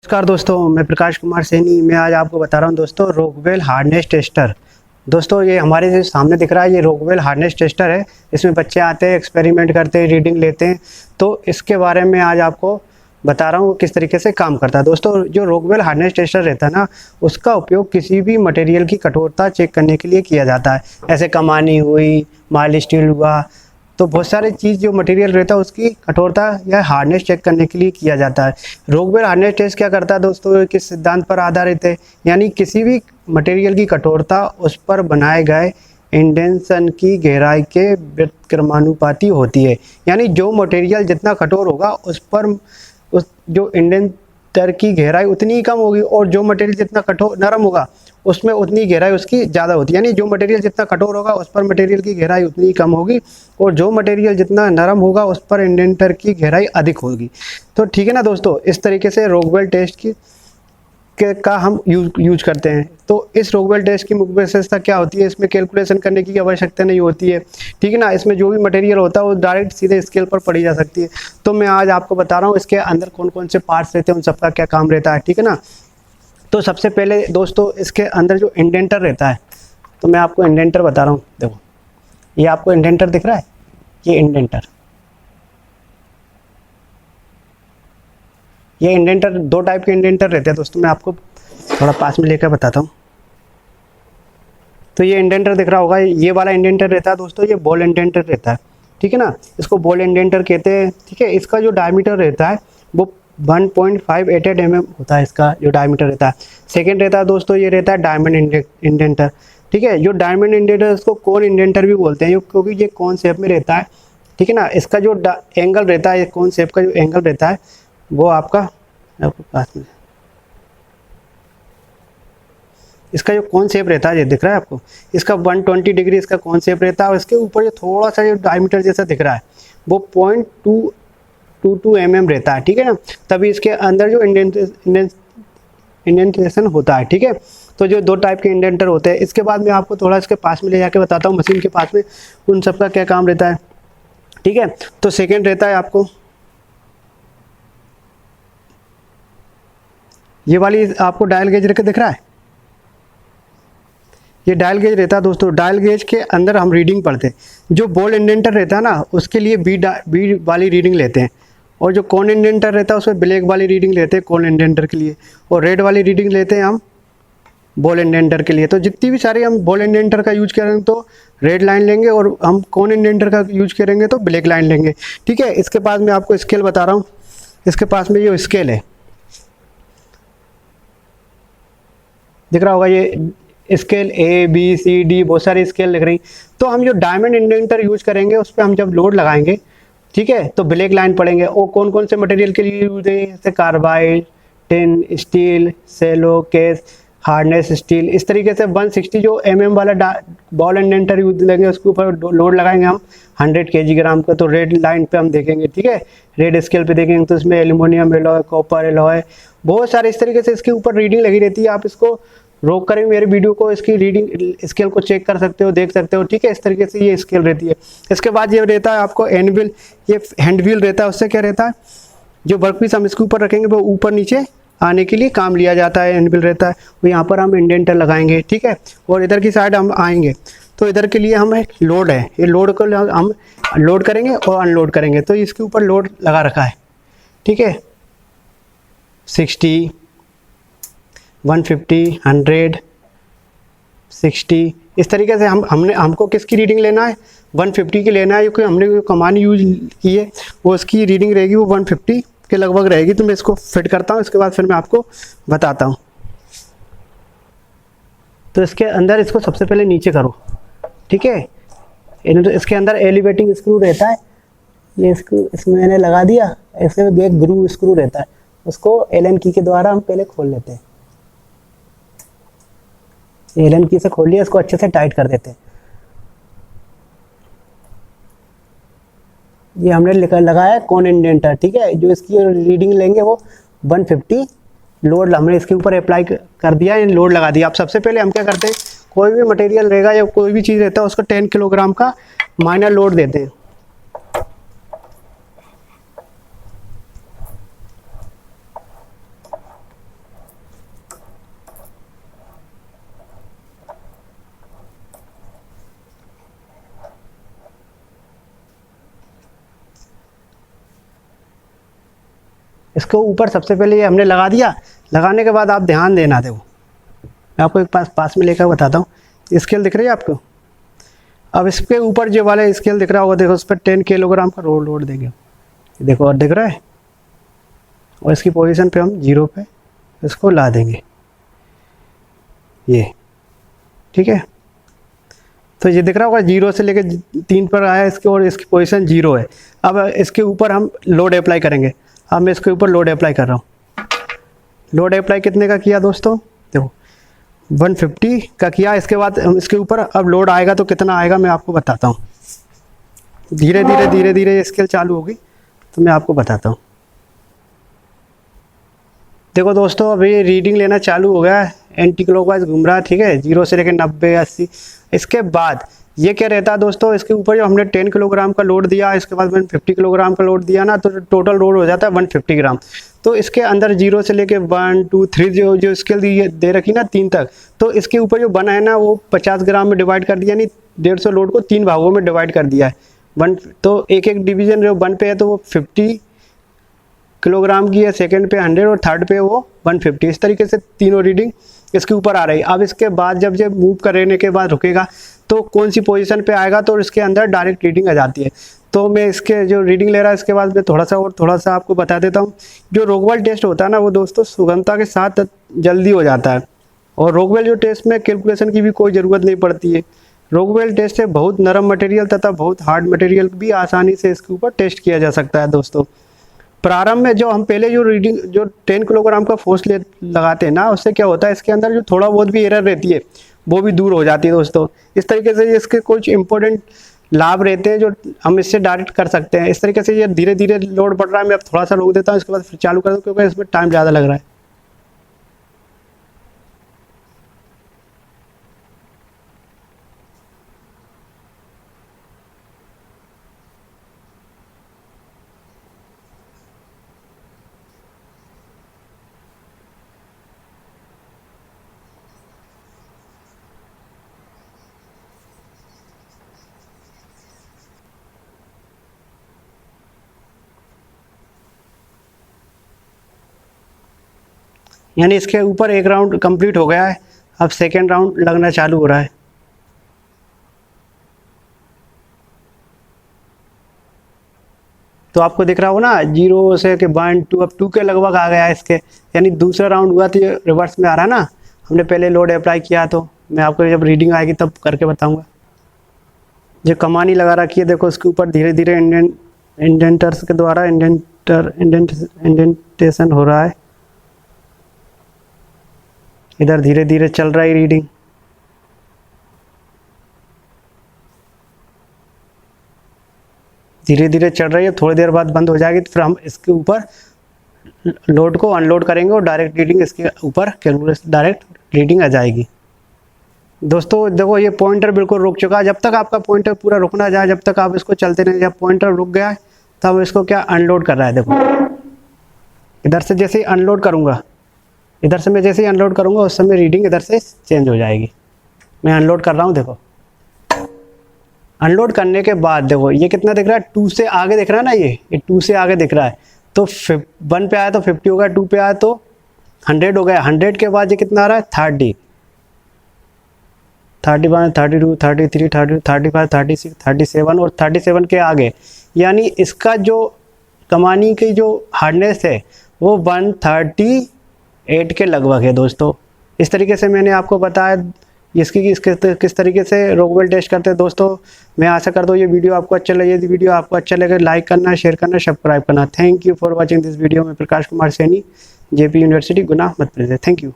नमस्कार दोस्तों, मैं प्रकाश कुमार सैनी। मैं आज आपको बता रहा हूं दोस्तों रॉकवेल हार्डनेस टेस्टर। दोस्तों ये हमारे जो सामने दिख रहा है ये रॉकवेल हार्डनेस टेस्टर है। इसमें बच्चे आते हैं, एक्सपेरिमेंट करते हैं, रीडिंग लेते हैं। तो इसके बारे में आज आपको बता रहा हूँ किस तरीके से काम करता है। दोस्तों जो रॉकवेल हार्डनेस टेस्टर रहता है ना, उसका उपयोग किसी भी मटेरियल की कठोरता चेक करने के लिए किया जाता है। ऐसे कमानी हुई, माइल्ड स्टील हुआ, तो बहुत सारे चीज़ जो मटेरियल रहता है उसकी कठोरता या हार्डनेस चेक करने के लिए किया जाता है। रॉकवेल हार्डनेस टेस्ट क्या करता है दोस्तों, किस सिद्धांत पर आधारित है, यानी किसी भी मटेरियल की कठोरता उस पर बनाए गए इंडेंशन की गहराई के व्युत्क्रमानुपाती होती है। यानी जो मटेरियल जितना कठोर होगा उस पर उस जो इंडेंटर की गहराई उतनी ही कम होगी, और जो मटेरियल जितना कठोर नरम होगा उसमें उतनी गहराई उसकी ज़्यादा होती है। यानी जो मटेरियल जितना कठोर होगा उस पर मटेरियल की गहराई उतनी ही कम होगी, और जो मटेरियल जितना नरम होगा उस पर इंडेंटर की गहराई अधिक होगी। तो ठीक है ना दोस्तों, इस तरीके से रॉकवेल टेस्ट का हम यूज करते हैं। तो इस रॉकवेल टेस्ट की मुख्य विशेषता क्या होती है, इसमें कैलकुलेशन करने की आवश्यकता नहीं होती है। ठीक है ना, इसमें जो भी मटेरियल होता है वो डायरेक्ट सीधे स्केल पर पढ़ी जा सकती है। तो मैं आज आपको बता रहा हूँ इसके अंदर कौन कौन से पार्ट्स रहते हैं, उन सबका क्या काम रहता है। ठीक है ना, तो सबसे पहले दोस्तों इसके अंदर जो इंडेंटर रहता है, तो मैं आपको इंडेंटर बता रहा हूँ। देखो ये आपको इंडेंटर दिख रहा है, ये इंडेंटर दो टाइप के इंडेंटर रहते हैं दोस्तों। मैं आपको थोड़ा पास में लेकर बताता हूँ। तो ये इंडेंटर दिख रहा होगा, ये वाला इंडेंटर रहता है दोस्तों, ये बॉल इंडेंटर रहता है। ठीक है ना, इसको बॉल इंडेंटर कहते हैं। ठीक है, इसका जो डायमीटर रहता है वो 1.588 mm होता है, इसका जो डायमीटर रहता है। सेकेंड रहता है दोस्तों, ये रहता है डायमंड इंडेंटर। ठीक है, जो डायमंड इंडेंटर इसको कोन इंडेंटर भी बोलते हैं, क्योंकि ये कोन शेप में रहता है। ठीक है ना, इसका जो एंगल रहता है, कोन शेप का जो एंगल रहता है वो आपका पास में, इसका जो कोन शेप रहता है ये दिख रहा है आपको, इसका 120 डिग्री इसका कोन शेप रहता है। और इसके ऊपर जो थोड़ा सा जो डायमीटर जैसा दिख रहा है वो 0.222 mm रहता है। ठीक है ना, तभी इसके अंदर जो इंडेंटेशन होता है। ठीक है, तो जो दो टाइप के इंडेंटर होते हैं। इसके बाद मैं आपको थोड़ा इसके पास में ले जाके बताता हूँ, मशीन के पास में उन सब का क्या काम रहता है। ठीक है, तो सेकेंड रहता है आपको ये वाली, आपको डायल गेज रख के दिख रहा है, ये डायल गेज रहता है दोस्तों। डायल गेज के अंदर हम रीडिंग पढ़ते हैं। जो बॉल इंडेंटर रहता है ना उसके लिए बी वाली रीडिंग लेते हैं, और जो कोन इंडेंटर रहता है उसमें ब्लैक वाली रीडिंग लेते हैं कोन इंडेंटर के लिए, और रेड वाली रीडिंग लेते हैं हम बॉल इंडेंटर के लिए। तो जितनी भी सारी हम बॉल इंडेंटर का यूज करेंगे तो रेड लाइन लेंगे, और हम कोन इंडेंटर का यूज करेंगे तो ब्लैक लाइन लेंगे। ठीक है, इसके पास मैं आपको स्केल बता रहा हूँ। इसके पास में ये स्केल है, दिख रहा होगा ये स्केल ABCD, बहुत सारी स्केल लिख रही। तो हम जो डायमंड इंडेंटर यूज करेंगे उस पर हम जब लोड लगाएंगे, ठीक है, तो ब्लैक लाइन पढ़ेंगे। और कौन कौन से मटेरियल के लिए यूज है, जैसे कार्बाइड, टिन, स्टील, सेलो, केस, हार्डनेस स्टील। इस तरीके से 160 जो MM वाला बॉल इंडेंटर यूज लेंगे उसके ऊपर लोड लगाएंगे हम 100 kg का। तो रेड लाइन पे हम देखेंगे, ठीक है, रेड स्केल पे देखेंगे तो इसमें एल्यूमिनियम एलॉय, कॉपर एलॉय, बहुत सारे इस तरीके से इसके ऊपर रीडिंग लगी रहती है। आप इसको रोक करेंगे मेरे वीडियो को, इसकी रीडिंग स्केल को चेक कर सकते हो, देख सकते हो। ठीक है, इस तरीके से ये स्केल रहती है। इसके बाद ये रहता है आपको एनव्हील, ये हैंड व्हील रहता है। उससे क्या रहता है, जो वर्कपीस हम इसके ऊपर रखेंगे वो ऊपर नीचे आने के लिए काम लिया जाता है, हैंड व्हील रहता है। वो यहाँ पर हम इंडेंटर लगाएंगे, ठीक है, और इधर की साइड हम आएंगे तो इधर के लिए हम लोड है, ये लोड को हम लोड करेंगे और अनलोड करेंगे। तो इसके ऊपर लोड लगा रखा है, ठीक है, 60, 150, 100, 60, इस तरीके से हमको किसकी रीडिंग लेना है, 150 की लेना है, क्योंकि हमने जो कमानी यूज की है वो उसकी रीडिंग रहेगी, वो 150 के लगभग रहेगी। तो मैं इसको फिट करता हूँ, इसके बाद फिर मैं आपको बताता हूँ। तो इसके अंदर इसको सबसे पहले नीचे करो, ठीक है। इसके अंदर एलिवेटिंग स्क्रू रहता है, ये स्क्रू इसमें मैंने लगा दिया। ऐसे एक ग्रू स्क्रू रहता है, उसको एलन की के द्वारा हम पहले खोल लेते हैं। एलन की से खोल लिया, इसको अच्छे से टाइट कर देते हैं। ये हमने लगाया है कोन इंडेंटर, ठीक है। जो इसकी रीडिंग लेंगे वो 150 लोड हमने इसके ऊपर अप्लाई कर दिया, लोड लगा दिया। अब सबसे पहले हम क्या करते हैं, कोई भी मटेरियल रहेगा या कोई भी चीज़ रहता है उसको 10 किलोग्राम का माइनर लोड देते हैं। इसको ऊपर सबसे पहले ये हमने लगा दिया। लगाने के बाद आप ध्यान देना, देखो मैं आपको एक पास में लेकर बताता हूँ। स्केल दिख रही है आपको? अब इसके ऊपर जो वाला स्केल दिख रहा होगा, देखो उस पर 10 किलोग्राम का लोड देंगे, देखो और दिख रहा है। और इसकी पोजीशन पे हम 0 पे इसको ला देंगे, ये ठीक है। तो ये दिख रहा होगा 0 से लेकर 3 पर आया इसके, और इसकी पोजीशन 0 है। अब इसके ऊपर हम लोड अप्लाई करेंगे। अब मैं इसके ऊपर लोड अप्लाई कर रहा हूँ। लोड अप्लाई कितने का किया दोस्तों? देखो 150 का किया। इसके बाद हम इसके ऊपर अब लोड आएगा तो कितना आएगा मैं आपको बताता हूँ। धीरे धीरे स्केल चालू होगी तो मैं आपको बताता हूँ। देखो दोस्तों अभी रीडिंग लेना चालू हो गया है, एंटी क्लॉकवाइज घूम रहा है, ठीक है, 0 से लेकर 90 80। इसके बाद ये क्या रहता है दोस्तों, इसके ऊपर जो हमने 10 किलोग्राम का लोड दिया, इसके बाद मैंने 50 किलोग्राम का लोड दिया ना, तो टोटल लोड हो जाता है 150 ग्राम। तो इसके अंदर 0 से लेके 1 2 3 जो स्केल दे रखी ना 3 तक, तो इसके ऊपर जो बना है ना वो 50 ग्राम में डिवाइड कर दिया, यानी 150 लोड को 3 भागों में डिवाइड कर दिया है। 1 तो एक डिवीजन जो 1 पे है तो वो 50 किलोग्राम की है, सेकंड पे 100 और थर्ड पे वो 150। इस तरीके से तीनों रीडिंग इसके ऊपर आ रही। अब इसके बाद जब ये मूव करने के बाद रुकेगा तो कौन सी पोजीशन पे आएगा तो इसके अंदर डायरेक्ट रीडिंग आ जाती है। तो मैं इसके जो रीडिंग ले रहा है इसके बाद मैं थोड़ा सा आपको बता देता हूँ। जो रोकवेल टेस्ट होता है ना वो दोस्तों सुगमता के साथ जल्दी हो जाता है, और रोकवेल जो टेस्ट में कैलकुलेशन की भी कोई ज़रूरत नहीं पड़ती है। रोकवेल टेस्ट है बहुत नरम मटेरियल तथा बहुत हार्ड मटेरियल भी आसानी से इसके ऊपर टेस्ट किया जा सकता है दोस्तों। प्रारंभ में जो हम पहले जो रीडिंग जो 10 किलोग्राम का फोर्स लगाते हैं ना, उससे क्या होता है इसके अंदर जो थोड़ा बहुत भी एरर रहती है वो भी दूर हो जाती है दोस्तों। इस तरीके से इसके कुछ इंपॉर्टेंट लाभ रहते हैं जो हम इससे डायरेक्ट कर सकते हैं। इस तरीके से ये धीरे धीरे लोड बढ़ रहा है, मैं अब थोड़ा सा रोक देता हूँ, इसके बाद फिर चालू कर दूँ क्योंकि इसमें टाइम ज़्यादा लग रहा है। यानी इसके ऊपर एक राउंड कंप्लीट हो गया है, अब सेकेंड राउंड लगना चालू हो रहा है। तो आपको दिख रहा हो ना 0 से के 1 2 अब 2 के लगभग आ गया है इसके, यानी दूसरा राउंड हुआ तो ये रिवर्स में आ रहा है ना। हमने पहले लोड अप्लाई किया, तो मैं आपको जब रीडिंग आएगी तब करके बताऊंगा। जो कमानी लगा रखी है देखो उसके ऊपर धीरे धीरे इंडेंटर्स के द्वारा इंडेंटेशन हो रहा है। इधर धीरे धीरे चल रहा है रीडिंग। धीरे धीरे चल रही है, थोड़ी देर बाद बंद हो जाएगी तो फिर हम इसके ऊपर लोड को अनलोड करेंगे और डायरेक्ट रीडिंग इसके ऊपर कैलकुलेशन डायरेक्ट रीडिंग आ जाएगी। दोस्तों देखो ये पॉइंटर बिल्कुल रुक चुका है। जब तक आपका पॉइंटर पूरा रुकना जाए जब तक आप इसको चलते नहीं, जब पॉइंटर रुक गया है तब इसको क्या अनलोड कर रहा है। देखो इधर से जैसे ही अनलोड करूँगा, इधर से मैं जैसे ही अनलोड करूँगा उस समय रीडिंग इधर से चेंज हो जाएगी। मैं अनलोड कर रहा हूँ, देखो अनलोड करने के बाद देखो ये कितना दिख रहा है, 2 से आगे दिख रहा है ना, ये 2 से आगे दिख रहा है। तो 1 पे आया तो 50 हो गया, 2 पे आया तो 100 हो गया। 100 के बाद ये कितना आ रहा है 30, 31 32 33 32 35 36 37 और 37 के आगे, यानी इसका जो कमानी की जो हार्डनेस है वो 138 के लगभग है दोस्तों। इस तरीके से मैंने आपको बताया इसकी किस तरीके से रोकवेल टेस्ट करते हैं दोस्तों। मैं आशा करता हूँ ये वीडियो आपको अच्छा लगे। यदि वीडियो आपको अच्छा लगे लाइक करना, शेयर करना, सब्सक्राइब करना। Thank you for watching this video. मैं Prakash Kumar Saini, JP university Guna Madhya Pradesh. Thank you.